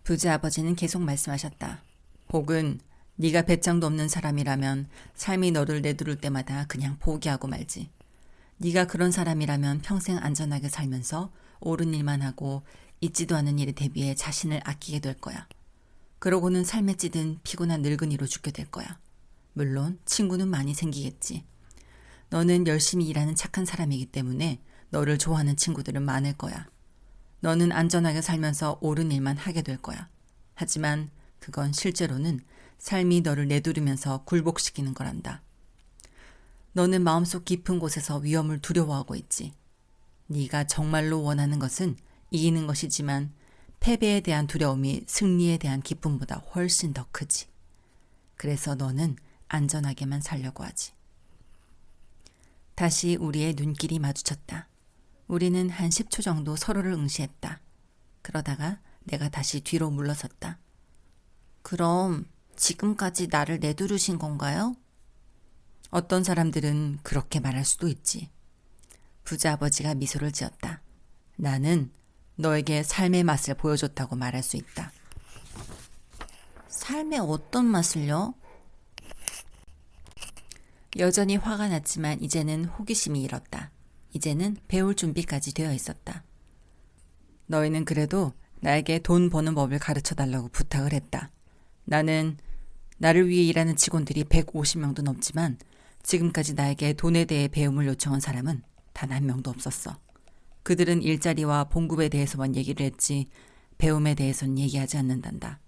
부자 아버지는 계속 말씀하셨다. 혹은 네가 배짱도 없는 사람이라면 삶이 너를 내두를 때마다 그냥 포기하고 말지. 네가 그런 사람이라면 평생 안전하게 살면서 옳은 일만 하고 있지도 않은 일에 대비해 자신을 아끼게 될 거야. 그러고는 삶에 찌든 피곤한 늙은이로 죽게 될 거야. 물론 친구는 많이 생기겠지. 너는 열심히 일하는 착한 사람이기 때문에 너를 좋아하는 친구들은 많을 거야. 너는 안전하게 살면서 옳은 일만 하게 될 거야. 하지만 그건 실제로는 삶이 너를 내두르면서 굴복시키는 거란다. 너는 마음속 깊은 곳에서 위험을 두려워하고 있지. 네가 정말로 원하는 것은 이기는 것이지만 패배에 대한 두려움이 승리에 대한 기쁨보다 훨씬 더 크지. 그래서 너는 안전하게만 살려고 하지. 다시 우리의 눈길이 마주쳤다. 우리는 한 10초 정도 서로를 응시했다. 그러다가 내가 다시 뒤로 물러섰다. 그럼 지금까지 나를 내두르신 건가요? 어떤 사람들은 그렇게 말할 수도 있지. 부자 아버지가 미소를 지었다. 나는 너에게 삶의 맛을 보여줬다고 말할 수 있다. 삶의 어떤 맛을요? 여전히 화가 났지만 이제는 호기심이 일었다. 이제는 배울 준비까지 되어 있었다. 너희는 그래도 나에게 돈 버는 법을 가르쳐 달라고 부탁을 했다. 나를 위해 일하는 직원들이 150명도 넘지만 지금까지 나에게 돈에 대해 배움을 요청한 사람은 단 한 명도 없었어. 그들은 일자리와 봉급에 대해서만 얘기를 했지 배움에 대해서는 얘기하지 않는단다.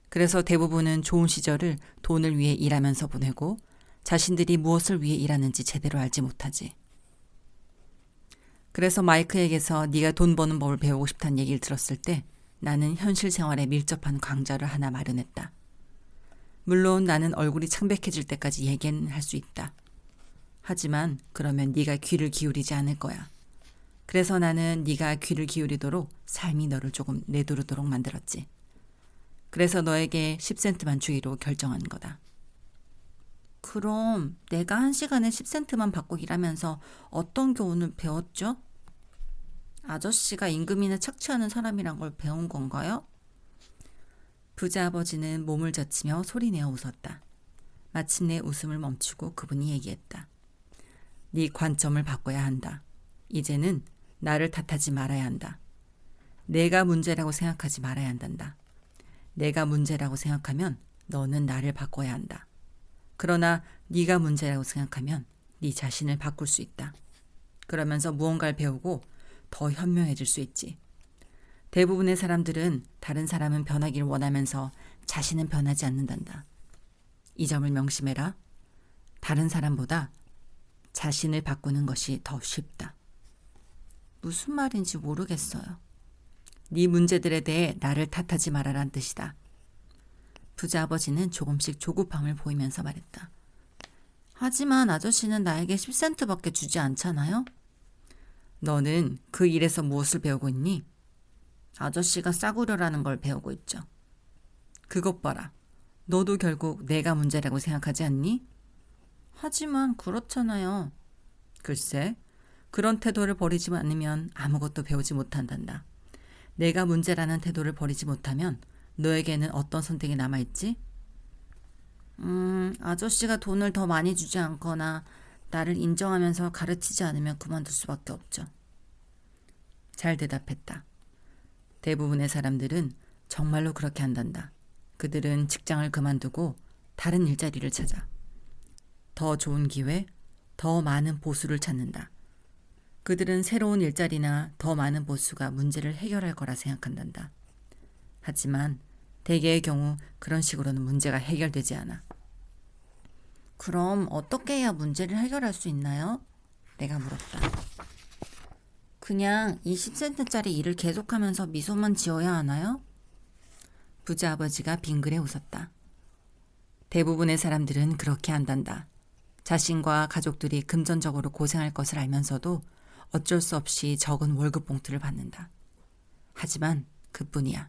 그래서 대부분은 좋은 시절을 돈을 위해 일하면서 보내고 자신들이 무엇을 위해 일하는지 제대로 알지 못하지. 그래서 마이크에게서 네가 돈 버는 법을 배우고 싶다는 얘기를 들었을 때 나는 현실 생활에 밀접한 강좌를 하나 마련했다. 물론 나는 얼굴이 창백해질 때까지 얘기는 할 수 있다. 하지만 그러면 네가 귀를 기울이지 않을 거야. 그래서 나는 네가 귀를 기울이도록 삶이 너를 조금 내두르도록 만들었지. 그래서 너에게 10센트만 주기로 결정한 거다. 그럼 내가 1시간에 10센트만 받고 일하면서 어떤 교훈을 배웠죠? 아저씨가 임금이나 착취하는 사람이란 걸 배운 건가요? 부자 아버지는 몸을 젖히며 소리내어 웃었다. 마침내 웃음을 멈추고 그분이 얘기했다. 네 관점을 바꿔야 한다. 이제는 나를 탓하지 말아야 한다. 내가 문제라고 생각하지 말아야 한단다. 내가 문제라고 생각하면 너는 나를 바꿔야 한다. 그러나 네가 문제라고 생각하면 네 자신을 바꿀 수 있다. 그러면서 무언가를 배우고 더 현명해질 수 있지. 대부분의 사람들은 다른 사람은 변하기를 원하면서 자신은 변하지 않는단다. 이 점을 명심해라. 다른 사람보다 자신을 바꾸는 것이 더 쉽다. 무슨 말인지 모르겠어요. 네 문제들에 대해 나를 탓하지 말아란 뜻이다. 부자 아버지는 조금씩 조급함을 보이면서 말했다. 하지만 아저씨는 나에게 10센트밖에 주지 않잖아요? 너는 그 일에서 무엇을 배우고 있니? 아저씨가 싸구려라는 걸 배우고 있죠. 그것 봐라. 너도 결국 내가 문제라고 생각하지 않니? 하지만 그렇잖아요. 글쎄, 그런 태도를 버리지 않으면 아무것도 배우지 못한단다. 내가 문제라는 태도를 버리지 못하면 너에게는 어떤 선택이 남아있지? 아저씨가 돈을 더 많이 주지 않거나 나를 인정하면서 가르치지 않으면 그만둘 수밖에 없죠. 잘 대답했다. 대부분의 사람들은 정말로 그렇게 한단다. 그들은 직장을 그만두고 다른 일자리를 찾아. 더 좋은 기회, 더 많은 보수를 찾는다. 그들은 새로운 일자리나 더 많은 보수가 문제를 해결할 거라 생각한단다. 하지만 대개의 경우 그런 식으로는 문제가 해결되지 않아. 그럼 어떻게 해야 문제를 해결할 수 있나요? 내가 물었다. 그냥 20센트짜리 일을 계속하면서 미소만 지어야 하나요? 부자 아버지가 빙그레 웃었다. 대부분의 사람들은 그렇게 한단다. 자신과 가족들이 금전적으로 고생할 것을 알면서도 어쩔 수 없이 적은 월급 봉투를 받는다. 하지만 그뿐이야.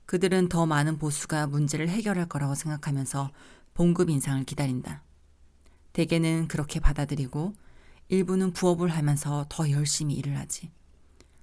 그들은 더 많은 보수가 문제를 해결할 거라고 생각하면서 봉급 인상을 기다린다. 대개는 그렇게 받아들이고 일부는 부업을 하면서 더 열심히 일을 하지.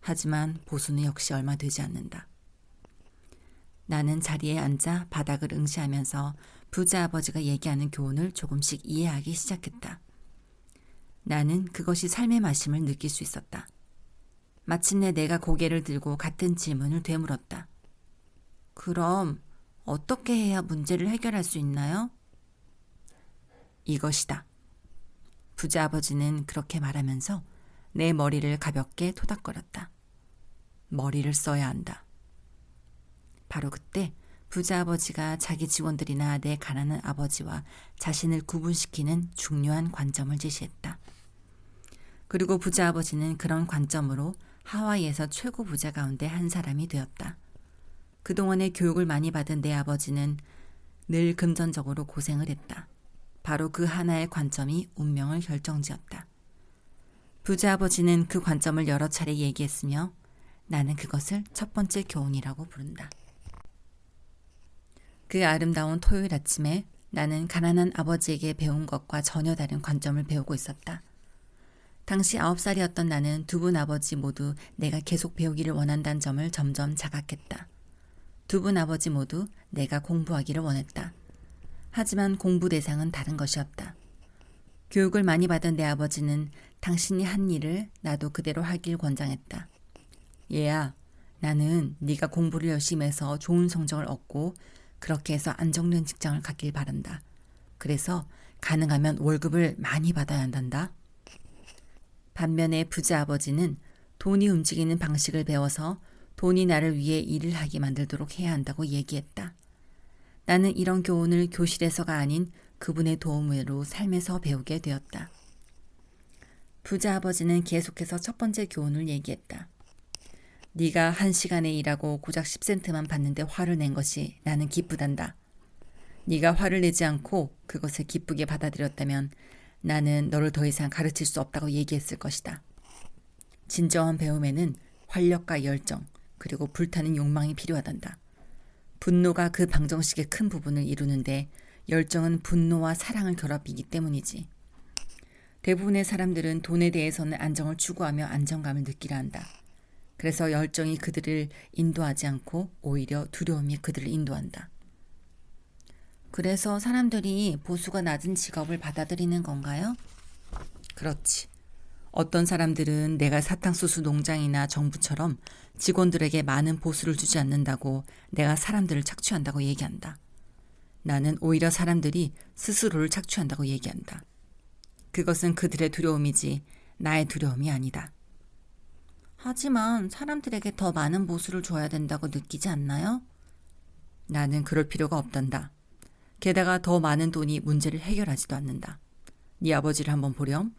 하지만 보수는 역시 얼마 되지 않는다. 나는 자리에 앉아 바닥을 응시하면서 부자 아버지가 얘기하는 교훈을 조금씩 이해하기 시작했다. 나는 그것이 삶의 마심을 느낄 수 있었다. 마침내 내가 고개를 들고 같은 질문을 되물었다. 그럼 어떻게 해야 문제를 해결할 수 있나요? 이것이다. 부자 아버지는 그렇게 말하면서 내 머리를 가볍게 토닥거렸다. 머리를 써야 한다. 바로 그때 부자 아버지가 자기 직원들이나 내 가난한 아버지와 자신을 구분시키는 중요한 관점을 제시했다. 그리고 부자 아버지는 그런 관점으로 하와이에서 최고 부자 가운데 한 사람이 되었다. 그동안의 교육을 많이 받은 내 아버지는 늘 금전적으로 고생을 했다. 바로 그 하나의 관점이 운명을 결정지었다. 부자 아버지는 그 관점을 여러 차례 얘기했으며 나는 그것을 첫 번째 교훈이라고 부른다. 그 아름다운 토요일 아침에 나는 가난한 아버지에게 배운 것과 전혀 다른 관점을 배우고 있었다. 당시 9살이었던 나는 두 분 아버지 모두 내가 계속 배우기를 원한다는 점을 점점 자각했다. 두 분 아버지 모두 내가 공부하기를 원했다. 하지만 공부 대상은 다른 것이었다. 교육을 많이 받은 내 아버지는 당신이 한 일을 나도 그대로 하길 권장했다. 얘야, 나는 네가 공부를 열심히 해서 좋은 성적을 얻고 그렇게 해서 안정된 직장을 갖길 바란다. 그래서 가능하면 월급을 많이 받아야 한단다. 반면에 부자 아버지는 돈이 움직이는 방식을 배워서 돈이 나를 위해 일을 하게 만들도록 해야 한다고 얘기했다. 나는 이런 교훈을 교실에서가 아닌 그분의 도움으로 삶에서 배우게 되었다. 부자 아버지는 계속해서 첫 번째 교훈을 얘기했다. 네가 1시간에 일하고 고작 10센트만 받는데 화를 낸 것이 나는 기쁘단다. 네가 화를 내지 않고 그것을 기쁘게 받아들였다면 나는 너를 더 이상 가르칠 수 없다고 얘기했을 것이다. 진정한 배움에는 활력과 열정 그리고 불타는 욕망이 필요하단다. 분노가 그 방정식의 큰 부분을 이루는데 열정은 분노와 사랑을 결합이기 때문이지. 대부분의 사람들은 돈에 대해서는 안정을 추구하며 안정감을 느끼려 한다. 그래서 열정이 그들을 인도하지 않고 오히려 두려움이 그들을 인도한다. 그래서 사람들이 보수가 낮은 직업을 받아들이는 건가요? 그렇지. 어떤 사람들은 내가 사탕수수 농장이나 정부처럼 직원들에게 많은 보수를 주지 않는다고 내가 사람들을 착취한다고 얘기한다. 나는 오히려 사람들이 스스로를 착취한다고 얘기한다. 그것은 그들의 두려움이지 나의 두려움이 아니다. 하지만 사람들에게 더 많은 보수를 줘야 된다고 느끼지 않나요? 나는 그럴 필요가 없단다. 게다가 더 많은 돈이 문제를 해결하지도 않는다. 네 아버지를 한번 보렴.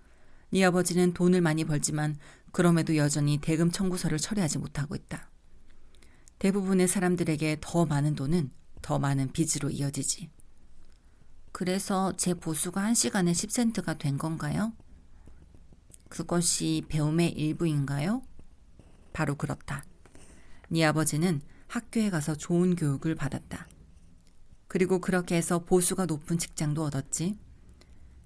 네 아버지는 돈을 많이 벌지만 그럼에도 여전히 대금 청구서를 처리하지 못하고 있다. 대부분의 사람들에게 더 많은 돈은 더 많은 빚으로 이어지지. 그래서 제 보수가 1시간에 10센트가 된 건가요? 그것이 배움의 일부인가요? 바로 그렇다. 네 아버지는 학교에 가서 좋은 교육을 받았다. 그리고 그렇게 해서 보수가 높은 직장도 얻었지.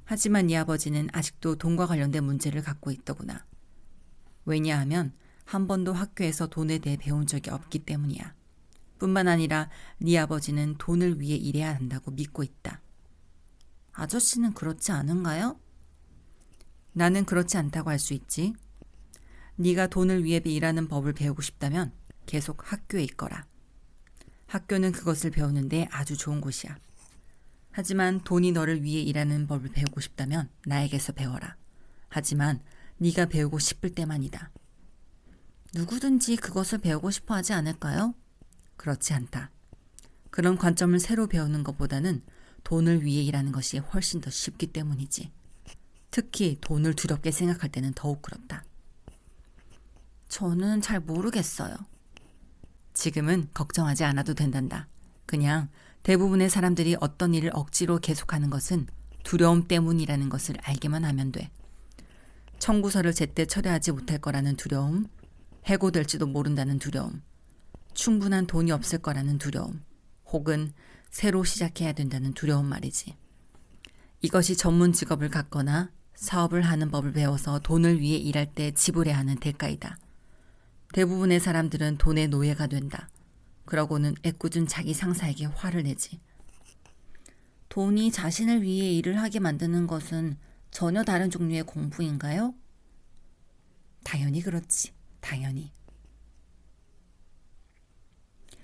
하지만 네 아버지는 아직도 돈과 관련된 문제를 갖고 있더구나. 왜냐하면 한 번도 학교에서 돈에 대해 배운 적이 없기 때문이야. 뿐만 아니라 네 아버지는 돈을 위해 일해야 한다고 믿고 있다. 아저씨는 그렇지 않은가요? 나는 그렇지 않다고 할 수 있지. 네가 돈을 위해 일하는 법을 배우고 싶다면 계속 학교에 있거라. 학교는 그것을 배우는데 아주 좋은 곳이야. 하지만 돈이 너를 위해 일하는 법을 배우고 싶다면 나에게서 배워라. 하지만 네가 배우고 싶을 때만이다. 누구든지 그것을 배우고 싶어 하지 않을까요? 그렇지 않다. 그런 관점을 새로 배우는 것보다는 돈을 위해 일하는 것이 훨씬 더 쉽기 때문이지. 특히 돈을 두렵게 생각할 때는 더욱 그렇다. 저는 잘 모르겠어요. 지금은 걱정하지 않아도 된단다. 그냥 대부분의 사람들이 어떤 일을 억지로 계속하는 것은 두려움 때문이라는 것을 알게만 하면 돼. 청구서를 제때 처리하지 못할 거라는 두려움, 해고될지도 모른다는 두려움, 충분한 돈이 없을 거라는 두려움, 혹은 새로 시작해야 된다는 두려움 말이지. 이것이 전문 직업을 갖거나 사업을 하는 법을 배워서 돈을 위해 일할 때 지불해야 하는 대가이다. 대부분의 사람들은 돈의 노예가 된다. 그러고는 애꿎은 자기 상사에게 화를 내지. 돈이 자신을 위해 일을 하게 만드는 것은 전혀 다른 종류의 공부인가요? 당연히 그렇지. 당연히.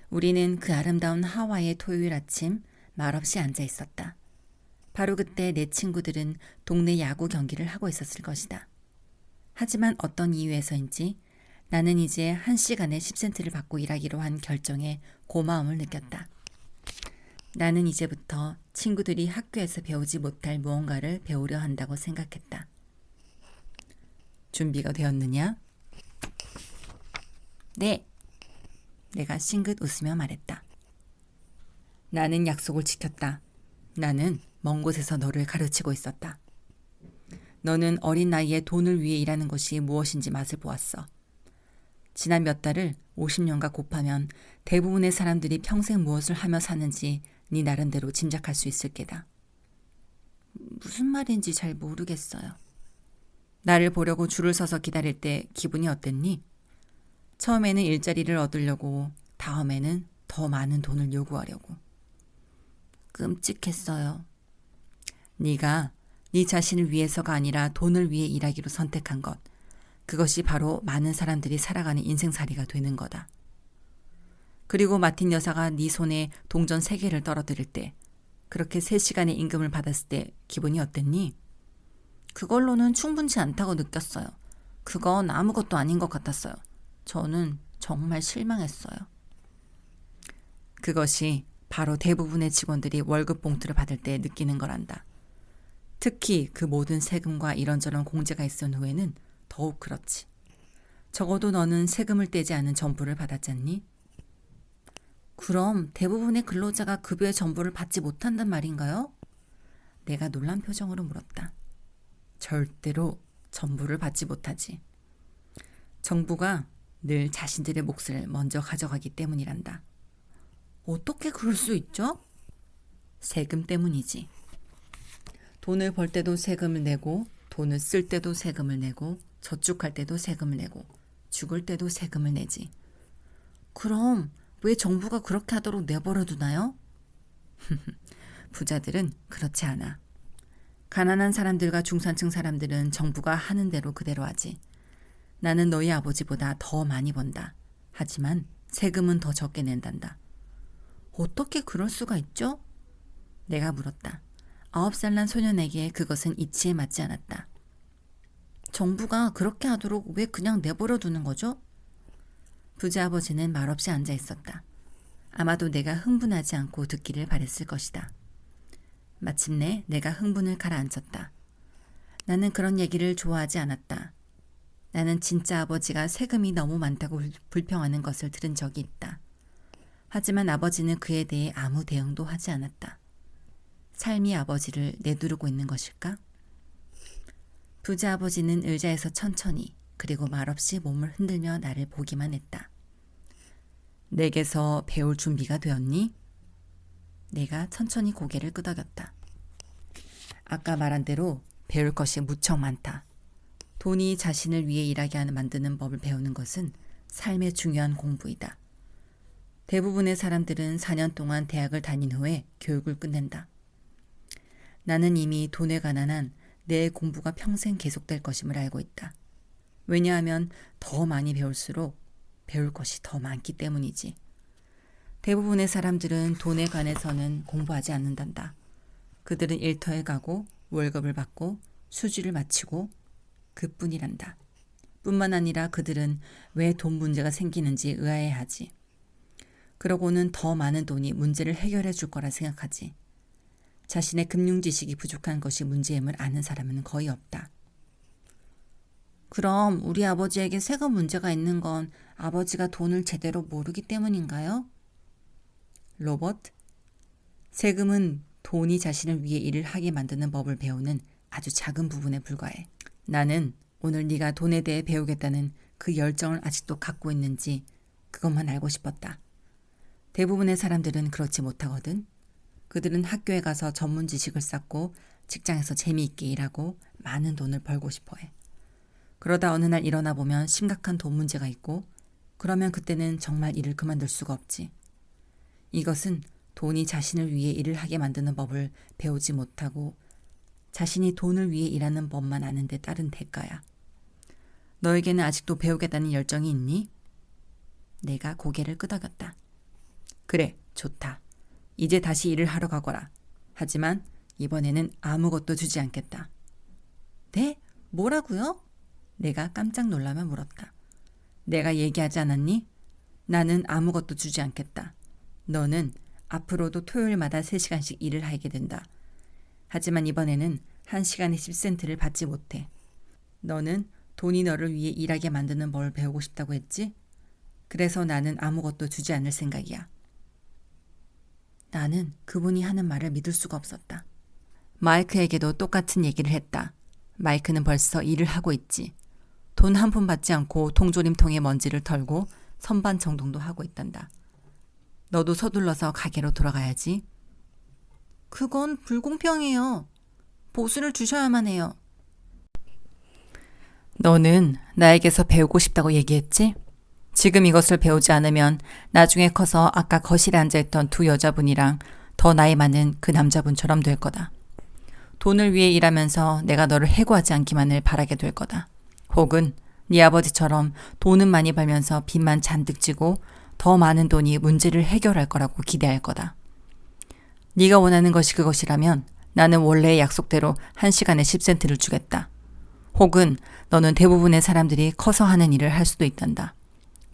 우리는 그 아름다운 하와이의 토요일 아침 말없이 앉아 있었다. 바로 그때 내 친구들은 동네 야구 경기를 하고 있었을 것이다. 하지만 어떤 이유에서인지 나는 이제 1시간에 10센트를 받고 일하기로 한 결정에 고마움을 느꼈다. 나는 이제부터 친구들이 학교에서 배우지 못할 무언가를 배우려 한다고 생각했다. 준비가 되었느냐? 네. 내가 싱긋 웃으며 말했다. 나는 약속을 지켰다. 나는 먼 곳에서 너를 가르치고 있었다. 너는 어린 나이에 돈을 위해 일하는 것이 무엇인지 맛을 보았어. 지난 몇 달을 50년과 곱하면 대부분의 사람들이 평생 무엇을 하며 사는지 네 나름대로 짐작할 수 있을 게다. 무슨 말인지 잘 모르겠어요. 나를 보려고 줄을 서서 기다릴 때 기분이 어땠니? 처음에는 일자리를 얻으려고, 다음에는 더 많은 돈을 요구하려고. 끔찍했어요. 네가 네 자신을 위해서가 아니라 돈을 위해 일하기로 선택한 것, 그것이 바로 많은 사람들이 살아가는 인생살이가 되는 거다. 그리고 마틴 여사가 네 손에 동전 3개를 떨어뜨릴 때, 그렇게 3시간의 임금을 받았을 때 기분이 어땠니? 그걸로는 충분치 않다고 느꼈어요. 그건 아무것도 아닌 것 같았어요. 저는 정말 실망했어요. 그것이 바로 대부분의 직원들이 월급 봉투를 받을 때 느끼는 거란다. 특히 그 모든 세금과 이런저런 공제가 있은 후에는 더욱 그렇지. 적어도 너는 세금을 떼지 않은 전부를 받았잖니? 그럼 대부분의 근로자가 급여의 전부를 받지 못한단 말인가요? 내가 놀란 표정으로 물었다. 절대로 전부를 받지 못하지. 정부가 늘 자신들의 몫을 먼저 가져가기 때문이란다. 어떻게 그럴 수 있죠? 세금 때문이지. 돈을 벌 때도 세금을 내고, 돈을 쓸 때도 세금을 내고, 저축할 때도 세금을 내고, 죽을 때도 세금을 내지. 그럼 왜 정부가 그렇게 하도록 내버려 두나요? 부자들은 그렇지 않아. 가난한 사람들과 중산층 사람들은 정부가 하는 대로 그대로 하지. 나는 너희 아버지보다 더 많이 번다. 하지만 세금은 더 적게 낸단다. 어떻게 그럴 수가 있죠? 내가 물었다. 9살 난 소년에게 그것은 이치에 맞지 않았다. 정부가 그렇게 하도록 왜 그냥 내버려 두는 거죠? 부자 아버지는 말없이 앉아 있었다. 아마도 내가 흥분하지 않고 듣기를 바랬을 것이다. 마침내 내가 흥분을 가라앉혔다. 나는 그런 얘기를 좋아하지 않았다. 나는 진짜 아버지가 세금이 너무 많다고 불평하는 것을 들은 적이 있다. 하지만 아버지는 그에 대해 아무 대응도 하지 않았다. 삶이 아버지를 내두르고 있는 것일까? 부자 아버지는 의자에서 천천히 그리고 말없이 몸을 흔들며 나를 보기만 했다. 내게서 배울 준비가 되었니? 내가 천천히 고개를 끄덕였다. 아까 말한 대로 배울 것이 무척 많다. 돈이 자신을 위해 일하게 하는 만드는 법을 배우는 것은 삶의 중요한 공부이다. 대부분의 사람들은 4년 동안 대학을 다닌 후에 교육을 끝낸다. 나는 이미 돈에 관한 한 내 공부가 평생 계속될 것임을 알고 있다. 왜냐하면 더 많이 배울수록 배울 것이 더 많기 때문이지. 대부분의 사람들은 돈에 관해서는 공부하지 않는단다. 그들은 일터에 가고 월급을 받고 수주를 마치고 그뿐이란다. 뿐만 아니라 그들은 왜 돈 문제가 생기는지 의아해하지. 그러고는 더 많은 돈이 문제를 해결해 줄 거라 생각하지. 자신의 금융 지식이 부족한 것이 문제임을 아는 사람은 거의 없다. 그럼 우리 아버지에게 세금 문제가 있는 건 아버지가 돈을 제대로 모르기 때문인가요? 로버트, 세금은 돈이 자신을 위해 일을 하게 만드는 법을 배우는 아주 작은 부분에 불과해. 나는 오늘 네가 돈에 대해 배우겠다는 그 열정을 아직도 갖고 있는지 그것만 알고 싶었다. 대부분의 사람들은 그렇지 못하거든. 그들은 학교에 가서 전문 지식을 쌓고 직장에서 재미있게 일하고 많은 돈을 벌고 싶어해. 그러다 어느 날 일어나 보면 심각한 돈 문제가 있고 그러면 그때는 정말 일을 그만둘 수가 없지. 이것은 돈이 자신을 위해 일을 하게 만드는 법을 배우지 못하고 자신이 돈을 위해 일하는 법만 아는 데 따른 대가야. 너에게는 아직도 배우겠다는 열정이 있니? 내가 고개를 끄덕였다. 그래, 좋다. 이제 다시 일을 하러 가거라. 하지만 이번에는 아무것도 주지 않겠다. 네? 뭐라고요? 내가 깜짝 놀라며 물었다. 내가 얘기하지 않았니? 나는 아무것도 주지 않겠다. 너는 앞으로도 토요일마다 3시간씩 일을 하게 된다. 하지만 이번에는 1시간에 10센트를 받지 못해. 너는 돈이 너를 위해 일하게 만드는 법을 배우고 싶다고 했지? 그래서 나는 아무것도 주지 않을 생각이야. 나는 그분이 하는 말을 믿을 수가 없었다. 마이크에게도 똑같은 얘기를 했다. 마이크는 벌써 일을 하고 있지. 돈 한 푼 받지 않고 통조림통에 먼지를 털고 선반 정돈도 하고 있단다. 너도 서둘러서 가게로 돌아가야지. 그건 불공평해요. 보수를 주셔야만 해요. 너는 나에게서 배우고 싶다고 얘기했지? 지금 이것을 배우지 않으면 나중에 커서 아까 거실에 앉아있던 2 여자분이랑 더 나이 많은 그 남자분처럼 될 거다. 돈을 위해 일하면서 내가 너를 해고하지 않기만을 바라게 될 거다. 혹은 네 아버지처럼 돈은 많이 벌면서 빚만 잔뜩 지고 더 많은 돈이 문제를 해결할 거라고 기대할 거다. 네가 원하는 것이 그것이라면 나는 원래의 약속대로 1시간에 10센트를 주겠다. 혹은 너는 대부분의 사람들이 커서 하는 일을 할 수도 있단다.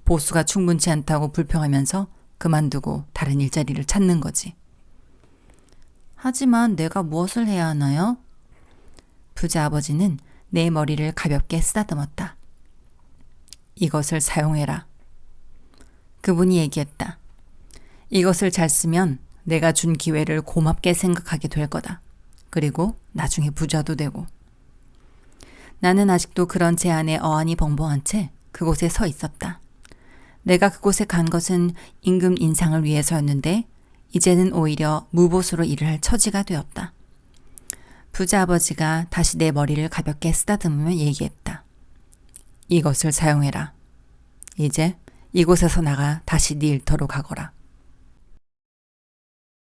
보수가 충분치 않다고 불평하면서 그만두고 다른 일자리를 찾는 거지. 하지만 내가 무엇을 해야 하나요? 부자 아버지는 내 머리를 가볍게 쓰다듬었다. 이것을 사용해라. 그분이 얘기했다. 이것을 잘 쓰면 내가 준 기회를 고맙게 생각하게 될 거다. 그리고 나중에 부자도 되고. 나는 아직도 그런 제안에 어안이 벙벙한 채 그곳에 서 있었다. 내가 그곳에 간 것은 임금 인상을 위해서였는데 이제는 오히려 무보수로 일을 할 처지가 되었다. 부자 아버지가 다시 내 머리를 가볍게 쓰다듬으며 얘기했다. 이것을 사용해라. 이제 이곳에서 나가 다시 네 일터로 가거라.